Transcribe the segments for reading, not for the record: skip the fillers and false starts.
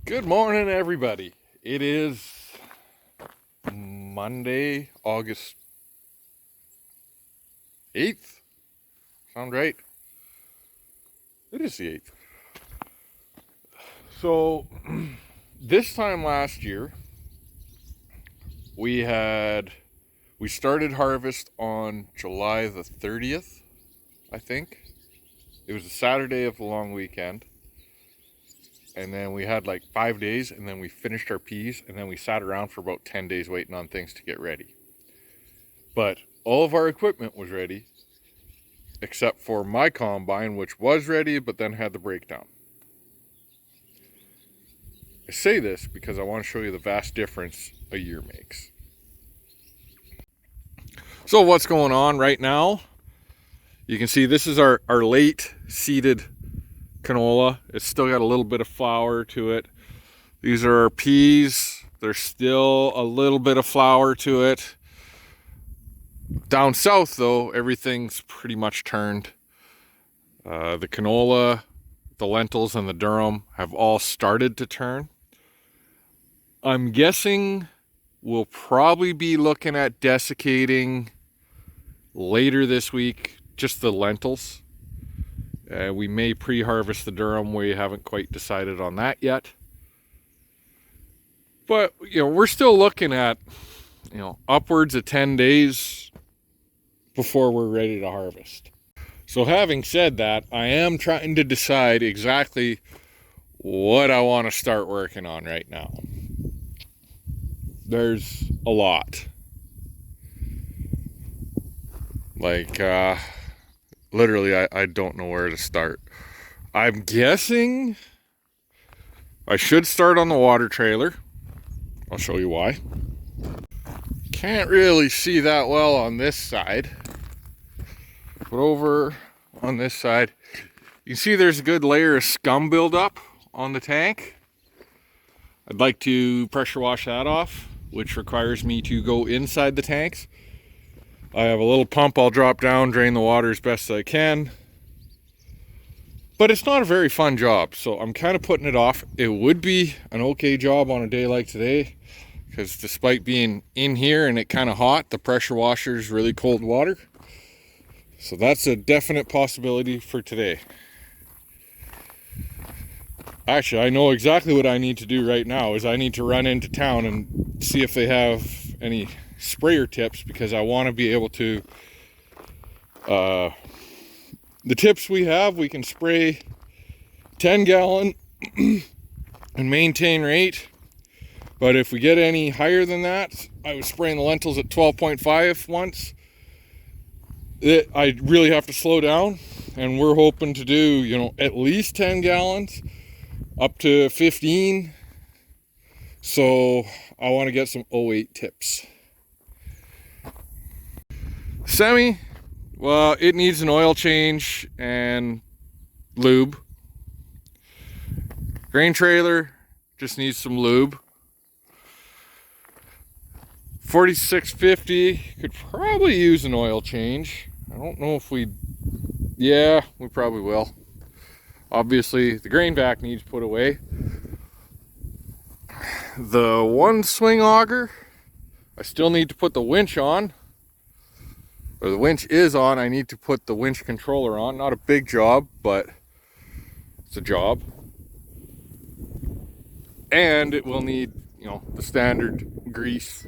Good morning, everybody. It is Monday, August 8th. Sound right? It is the 8th. So, this time last year, we started harvest on July the 30th, I think. It was a Saturday of the long weekend. And then we had like 5 days, and then we finished our peas, and then we sat around for about 10 days waiting on things to get ready. But all of our equipment was ready, except for my combine, which was ready, but then had the breakdown. I say this because I want to show you the vast difference a year makes. So what's going on right now? You can see this is our late seeded canola. It's still got a little bit of flour to it. These are our peas. There's still a little bit of flour to it. Down south though, everything's pretty much turned. The canola, the lentils, and the durum have all started to turn. I'm guessing we'll probably be looking at desiccating later this week, just the lentils. We may pre-harvest the durum. We haven't quite decided on that yet. But, we're still looking at, upwards of 10 days before we're ready to harvest. So having said that, I am trying to decide exactly what I want to start working on right now. There's a lot. Like, literally, I don't know where to start. I'm guessing I should start on the water trailer. I'll show you why. Can't really see that well on this side. But over on this side, you can see there's a good layer of scum buildup on the tank. I'd like to pressure wash that off, which requires me to go inside the tanks. I have a little pump I'll drop down, drain the water as best as I can. But it's not a very fun job, so I'm kind of putting it off. It would be an okay job on a day like today, because despite being in here and it kind of hot, the pressure washer is really cold water. So that's a definite possibility for today. Actually, I know exactly what I need to do right now is I need to run into town and see if they have any sprayer tips, because I want to be able to, the tips we have, we can spray 10 gallon and maintain rate. But if we get any higher than that, I was spraying the lentils at 12.5 once. I really have to slow down, and we're hoping to do, at least 10 gallons up to 15. So I want to get some 08 tips. Semi, well, it needs an oil change and lube. Grain trailer just needs some lube. 4650 could probably use an oil change. I don't know if we probably will. Obviously, the grain vac needs put away. The one swing auger, I still need to put the winch on. Or the winch is on, I need to put the winch controller on. Not a big job, but it's a job. And it will need, the standard grease.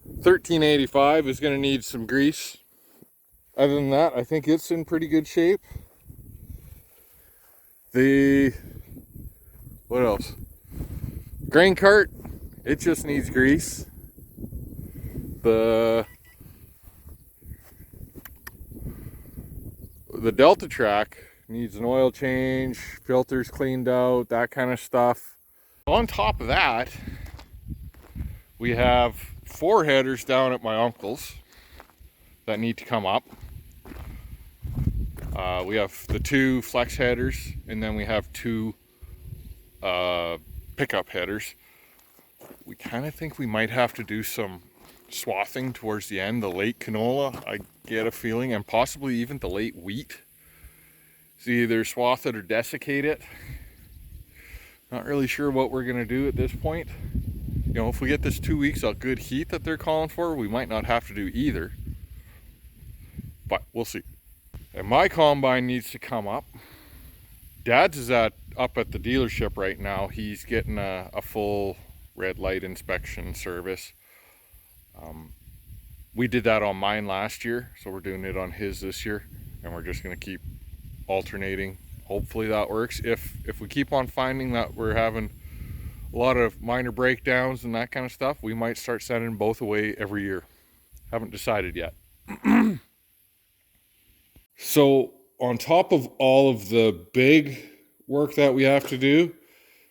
1385 is going to need some grease. Other than that, I think it's in pretty good shape. What else? Grain cart, it just needs grease. The Delta Track needs an oil change, filters cleaned out, that kind of stuff. On top of that, we have 4 headers down at my uncle's that need to come up. We have the 2 flex headers, and then we have 2 pickup headers. We kind of think we might have to do some swathing towards the end. The late canola, I get a feeling, and possibly even the late wheat. It's either swath it or desiccate it. Not really sure what we're gonna do at this point. You know, if we get this 2 weeks of good heat that they're calling for, we might not have to do either. But we'll see. And my combine needs to come up. Dad's is up at the dealership right now. He's getting a full red light inspection service. We did that on mine last year, so we're doing it on his this year, and we're just going to keep alternating. Hopefully that works. If we keep on finding that we're having a lot of minor breakdowns and that kind of stuff, we might start sending both away every year. Haven't decided yet. So on top of all of the big work that we have to do,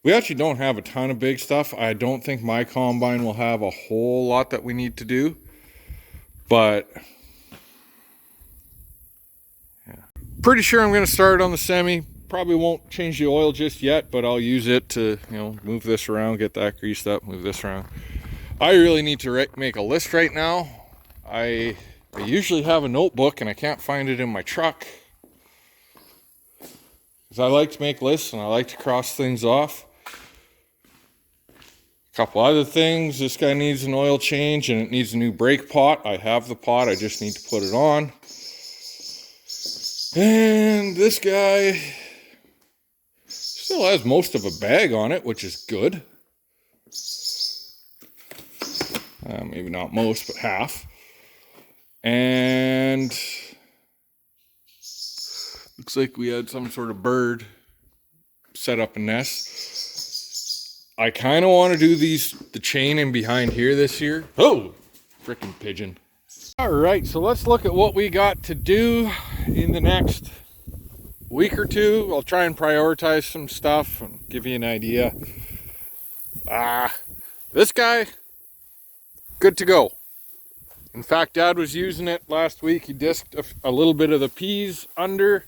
we actually don't have a ton of big stuff. I don't think my combine will have a whole lot that we need to do, but yeah. Pretty sure I'm going to start on the semi. Probably won't change the oil just yet, but I'll use it to, you know, move this around, get that greased up, move this around. I really need to make a list right now. I usually have a notebook and I can't find it in my truck, because I like to make lists and I like to cross things off. A couple other things. This guy needs an oil change and it needs a new brake pot. I have the pot, I just need to put it on. And this guy still has most of a bag on it, which is good. Maybe not most, but half. And looks like we had some sort of bird set up a nest. I kind of want to do the chain in behind here this year. Oh, freaking pigeon. All right, so let's look at what we got to do in the next week or two. I'll try and prioritize some stuff and give you an idea. This guy, good to go. In fact, Dad was using it last week. He disked a little bit of the peas under.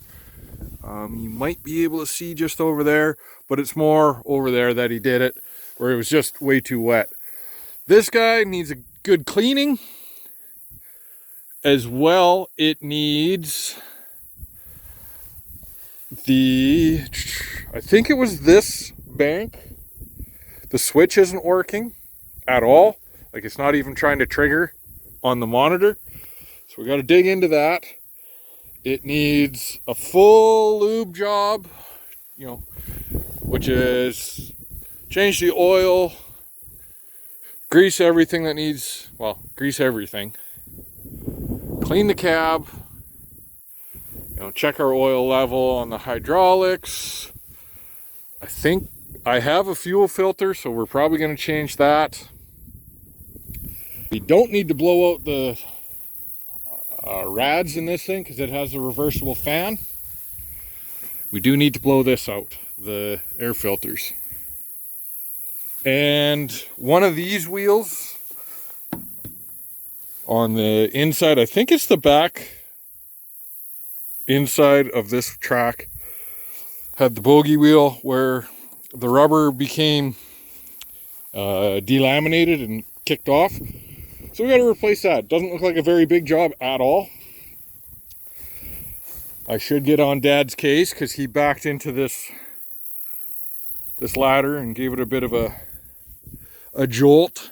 You might be able to see just over there, but it's more over there that he did it, where it was just way too wet. This guy needs a good cleaning. As well, it needs I think it was this bank. The switch isn't working at all. Like, it's not even trying to trigger on the monitor. So we got to dig into that. It needs a full lube job, you know, which is change the oil, grease everything that needs, well, grease everything, clean the cab, you know, check our oil level on the hydraulics. I think I have a fuel filter, so we're probably going to change that. We don't need to blow out the rads in this thing because it has a reversible fan. We do need to blow this out, the air filters. And one of these wheels on the inside, I think it's the back inside of this track, had the bogey wheel where the rubber became delaminated and kicked off. So we got to replace that. Doesn't look like a very big job at all. I should get on Dad's case because he backed into this ladder and gave it a bit of a jolt.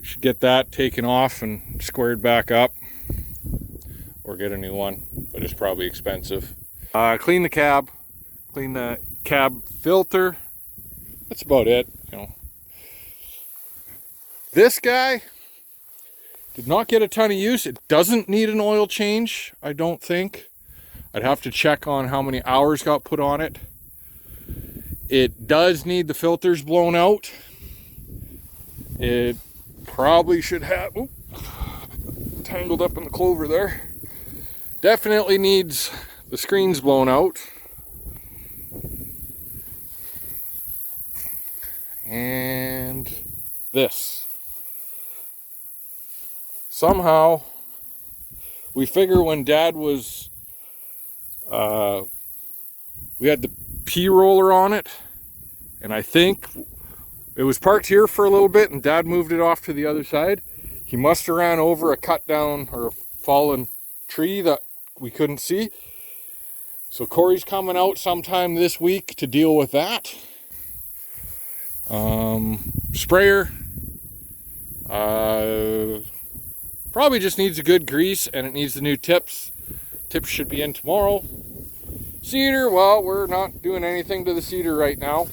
We should get that taken off and squared back up, or get a new one, but it's probably expensive. Clean the cab, clean the cab filter. That's about it, you know. This guy did not get a ton of use. It doesn't need an oil change, I don't think. I'd have to check on how many hours got put on it. It does need the filters blown out. It probably should have, ooh, tangled up in the clover there. Definitely needs the screens blown out. And this. Somehow, we figure when Dad was, we had the P roller on it, and I think it was parked here for a little bit, and Dad moved it off to the other side. He must have ran over a cut down or a fallen tree that we couldn't see. So Corey's coming out sometime this week to deal with that. Sprayer, probably just needs a good grease, and it needs the new tips. Tips should be in tomorrow. Seeder, well, we're not doing anything to the seeder right now,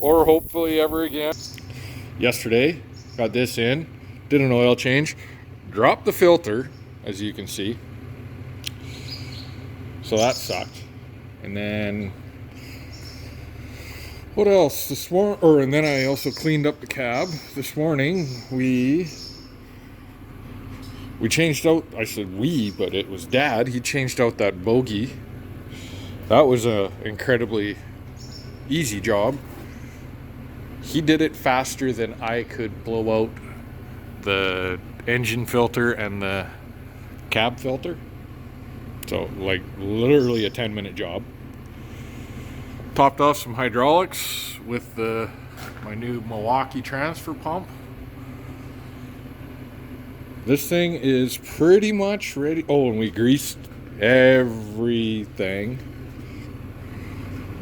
or hopefully ever again. Yesterday, got this in, did an oil change, dropped the filter, as you can see. So that sucked. And then what else? This morning, and then I also cleaned up the cab. This morning we changed out, I said we, but it was Dad. He changed out that bogey. That was a incredibly easy job. He did it faster than I could blow out the engine filter and the cab filter. So like literally a 10-minute job. Topped off some hydraulics with my new Milwaukee transfer pump. This thing is pretty much ready. Oh, and we greased everything,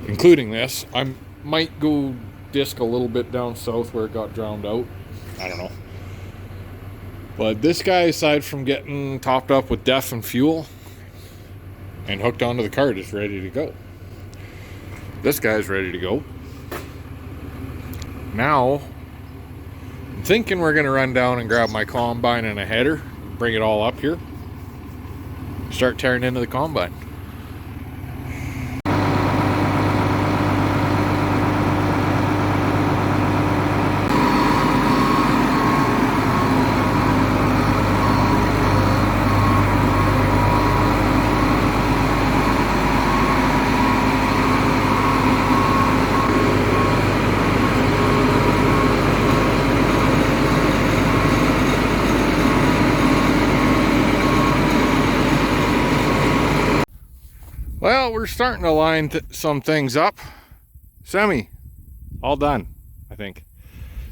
including this. I might go disc a little bit down south where it got drowned out. I don't know. But this guy, aside from getting topped up with DEF and fuel and hooked onto the cart, is ready to go. This guy's ready to go. Now, I'm thinking we're going to run down and grab my combine and a header, bring it all up here, start tearing into the combine. Well, we're starting to line some things up. Semi, all done, I think.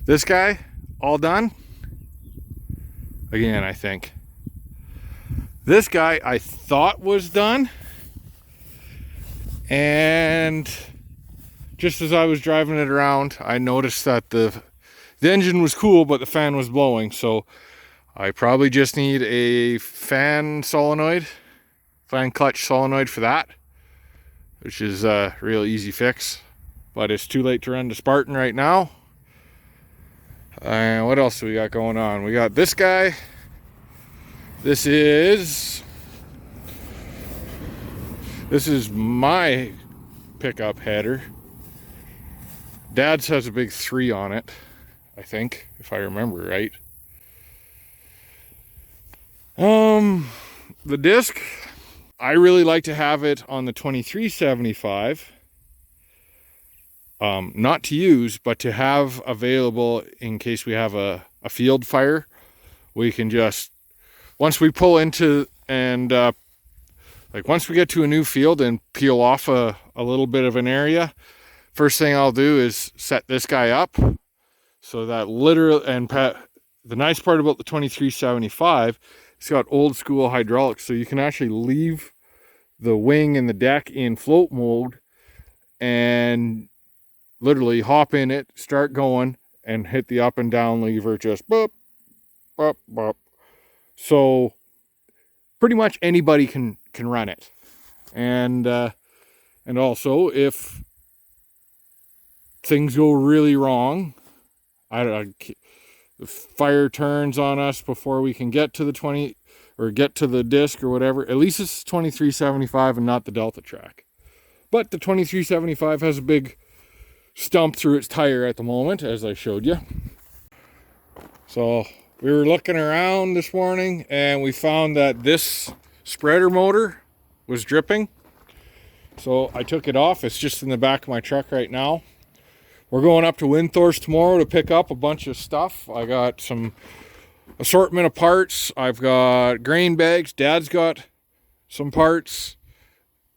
This guy, all done. Again, I think. This guy, I thought was done. And just as I was driving it around, I noticed that the engine was cool, but the fan was blowing. So I probably just need a fan clutch solenoid for that, which is a real easy fix, but it's too late to run to Spartan right now. And what else do we got going on? We got this guy. This is my pickup header. Dad's has a big 3 on it, I think, if I remember right. The disc, I really like to have it on the 2375, not to use, but to have available in case we have a field fire. We can just, once we pull into, and once we get to a new field and peel off a little bit of an area, first thing I'll do is set this guy up so that literally, and the nice part about the 2375, it's got old school hydraulics, so you can actually leave the wing and the deck in float mode and literally hop in it, start going, and hit the up and down lever, just boop, boop, boop. So pretty much anybody can run it. And also, if things go really wrong, the fire turns on us before we can get to the 20 or get to the disc or whatever, at least it's 2375 and not the Delta Track. But the 2375 has a big stump through its tire at the moment, as I showed you. So we were looking around this morning and we found that this spreader motor was dripping. So I took it off. It's just in the back of my truck right now. We're going up to Windthorst tomorrow to pick up a bunch of stuff. I got some assortment of parts. I've got grain bags. Dad's got some parts,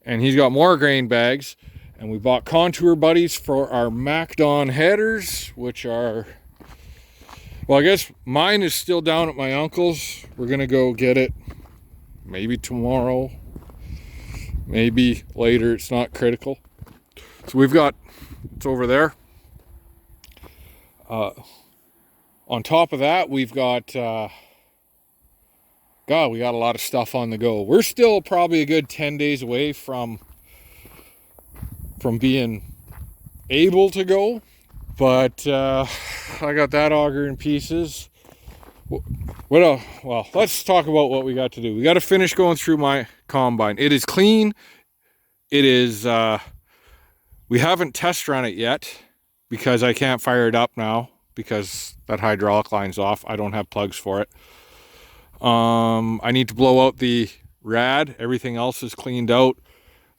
and he's got more grain bags. And we bought contour buddies for our MacDon headers, which are, well, I guess mine is still down at my uncle's. We're gonna go get it maybe tomorrow, maybe later. It's not critical. So we've got, it's over there. On top of that, we've got, we got a lot of stuff on the go. We're still probably a good 10 days away from being able to go. But I got that auger in pieces. What else? Well, let's talk about what we got to do. We got to finish going through my combine. It is clean. It is, we haven't test run it yet because I can't fire it up now because that hydraulic line's off. I don't have plugs for it. I need to blow out the rad. Everything else is cleaned out.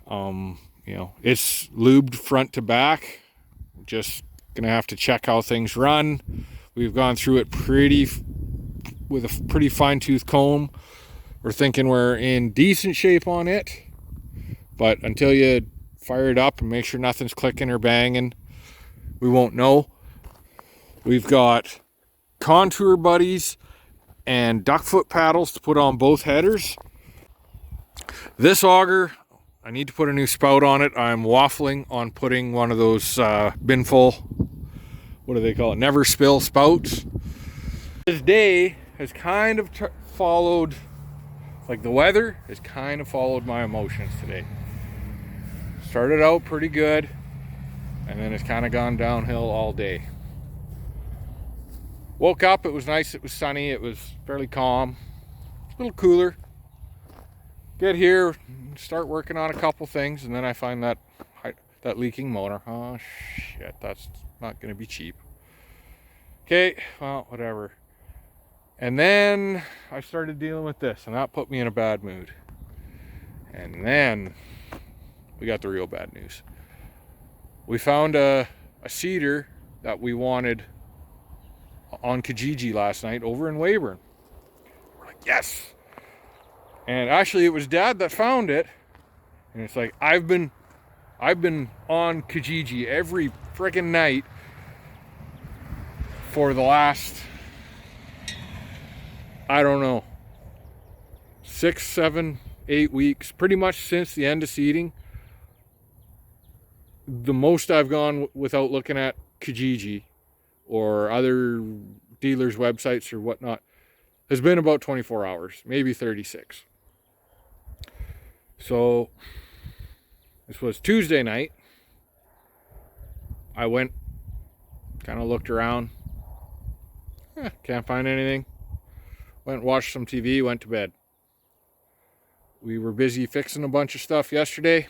You know, it's lubed front to back. Just gonna have to check how things run. We've gone through it with a pretty fine-tooth comb. We're thinking we're in decent shape on it, but until you fire it up and make sure nothing's clicking or banging, we won't know. We've got contour buddies and duck foot paddles to put on both headers. This auger, I need to put a new spout on it. I'm waffling on putting one of those bin full, what do they call it, never spill spouts. This day has kind of followed, like the weather has kind of followed my emotions today. Started out pretty good, and then it's kind of gone downhill all day. Woke up, it was nice, it was sunny, it was fairly calm, a little cooler. Get here, start working on a couple things, and then I find that leaking motor. Oh shit, that's not gonna be cheap. Okay, well, whatever. And then I started dealing with this, and that put me in a bad mood. And then we got the real bad news. We found a cedar that we wanted on Kijiji last night over in Weyburn. We're like, yes. And actually it was Dad that found it. And it's like, I've been on Kijiji every freaking night for the last, I don't know, 6, 7, 8 weeks, pretty much since the end of seeding. The most I've gone without looking at Kijiji or other dealers' websites or whatnot has been about 24 hours, maybe 36. So this was Tuesday night. I went, kind of looked around. Can't find anything. Went and watched some TV, went to bed. We were busy fixing a bunch of stuff yesterday.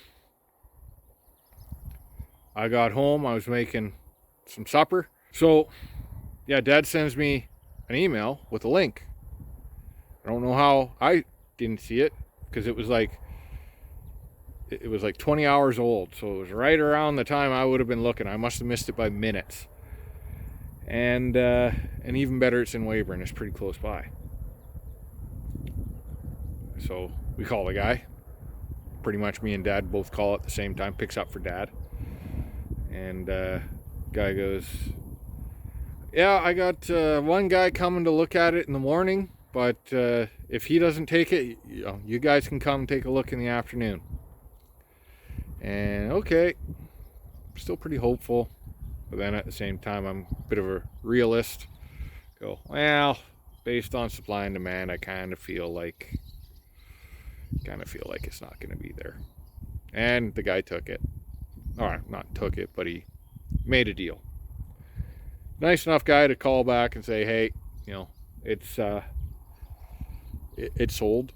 I got home, I was making some supper. So, yeah, Dad sends me an email with a link. I don't know how I didn't see it, because it was like 20 hours old. So it was right around the time I would have been looking. I must have missed it by minutes. And even better, it's in Weyburn. It's pretty close by. So we call the guy. Pretty much me and Dad both call at the same time. Picks up for Dad. And guy goes, yeah, I got one guy coming to look at it in the morning, but if he doesn't take it, you guys can come take a look in the afternoon. And okay, still pretty hopeful, but then at the same time I'm a bit of a realist. Go, well, based on supply and demand, I kind of feel like it's not going to be there. And the guy took it. Or not took it, but he made a deal. Nice enough guy to call back and say, hey, it's sold,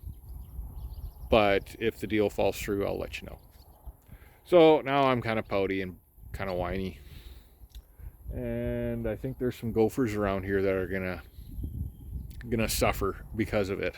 but if the deal falls through, I'll let you know. So now I'm kind of pouty and kind of whiny, and I think there's some gophers around here that are gonna suffer because of it.